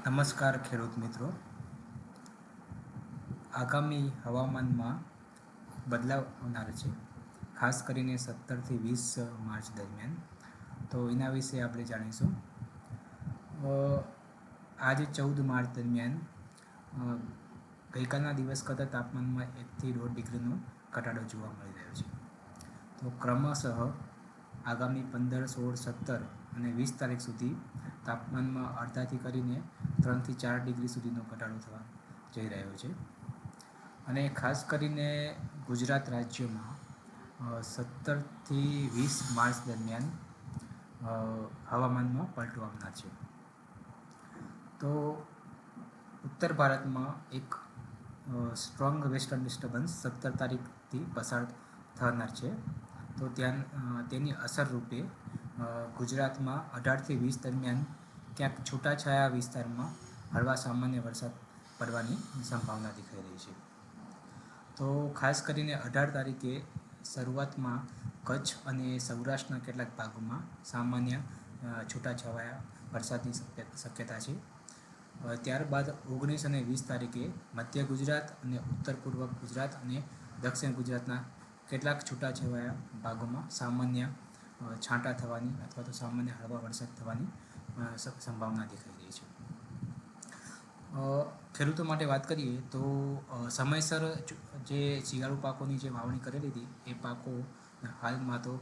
નમસ્કાર ખેડૂત મિત્રો. આગામી હવામાનમાં બદલાવ આવનાર છે, ખાસ કરીને 17થી 20 માર્ચ દરમિયાન. તો એના વિશે આપણે જાણીશું. આજે 14 માર્ચ દરમિયાન ગઈકાલના દિવસ કરતાં તાપમાનમાં 1 થી 1.5 ડિગ્રીનો ઘટાડો જોવા મળી રહ્યો છે. તો ક્રમશઃ આગામી 15, 16, 17 અને 20 તારીખ સુધી તાપમાનમાં અડધાથી કરીને 3 થી 4 ડિગ્રી સુધીનો ઘટાડો થવા જઈ રહ્યો છે. અને ખાસ કરીને ગુજરાત રાજ્યમાં 17થી 20 માર્ચ દરમિયાન હવામાનમાં પલટો આવનાર છે. તો ઉત્તર ભારતમાં એક સ્ટ્રોંગ વેસ્ટર્ન ડિસ્ટર્બન્સ 17 તારીખથી પસાર થનાર છે. તો તેની અસર રૂપે ગુજરાતમાં 18થી 20 દરમિયાન ક્યાંક છૂટાછાયા વિસ્તારમાં હળવા સામાન્ય વરસાદ પડવાની સંભાવના દેખાઈ રહી છે. તો ખાસ કરીને 18 તારીખે શરૂઆતમાં કચ્છ અને સૌરાષ્ટ્રના કેટલાક ભાગોમાં સામાન્ય છૂટાછવાયા વરસાદની શક્યતા છે. ત્યારબાદ 19 અને 20 તારીખે મધ્ય ગુજરાત અને ઉત્તર પૂર્વ ગુજરાત અને દક્ષિણ ગુજરાતના કેટલાક છૂટાછવાયા ભાગોમાં સામાન્ય છાંટા થવાની અથવા તો સામાન્ય હળવા વરસાદ થવાની સંભાવના દેખાઈ રહી છે. ખેડૂતો માટે વાત કરીએ તો સમયસર જે શિયાળુ પાકોની જે વાવણી કરેલી હતી એ પાકો હાલમાં તો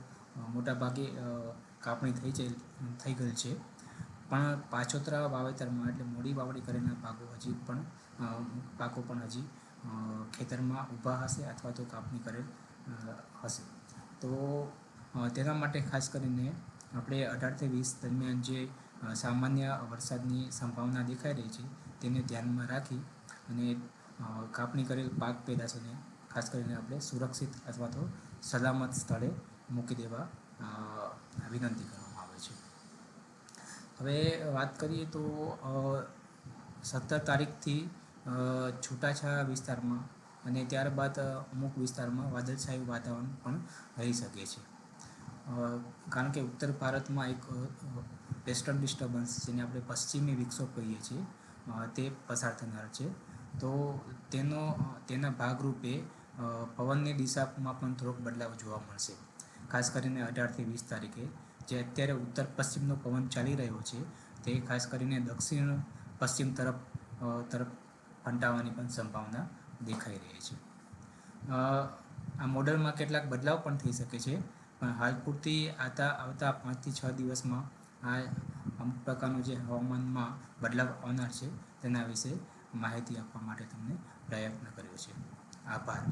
મોટાભાગે કાપણી થઈ ગઈ છે. પણ પાછોતરા વાવેતરમાં એટલે મોડી વાવણી કરેલા પાકો પણ હજી ખેતરમાં ઊભા હશે અથવા તો કાપણી કરેલ હશે. તો તેના માટે ખાસ કરીને આપણે 18થી 20 દરમિયાન જે સામાન્ય વરસાદની સંભાવના દેખાઈ રહી છે તેને ધ્યાનમાં રાખી અને કાપણી કરેલ પાક પેદાશોને ખાસ કરીને આપણે સુરક્ષિત અથવા તો સલામત સ્થળે મૂકી દેવા વિનંતી કરવામાં આવે છે. હવે વાત કરીએ તો 17 તારીખથી છૂટાછવાયા વિસ્તારમાં અને ત્યારબાદ અમુક વિસ્તારમાં વાદળછાયું વાતાવરણ પણ રહી શકે છે. કારણ કે ઉત્તર ભારતમાં એક વેસ્ટર્ન ડિસ્ટર્બન્સ જેને આપણે પશ્ચિમી વિક્ષોભ કહીએ છીએ તે પસાર થનાર છે. તો તેના ભાગરૂપે પવનની દિશામાં પણ થોડોક બદલાવ જોવા મળશે. ખાસ કરીને 18થી 20 તારીખે જે અત્યારે ઉત્તર પશ્ચિમનો પવન ચાલી રહ્યો છે તે ખાસ કરીને દક્ષિણ પશ્ચિમ તરફ ફંટાવાની પણ સંભાવના દેખાઈ રહી છે. આ મોડલમાં કેટલાક બદલાવ પણ થઈ શકે છે, પણ હાલ પૂરતી આવતા 5 થી 6 દિવસમાં આ અમુક પ્રકારનો જે હવામાનમાં બદલાવ આવનાર છે તેના વિશે માહિતી આપવા માટે તમને પ્રયત્ન કર્યો છે. આભાર.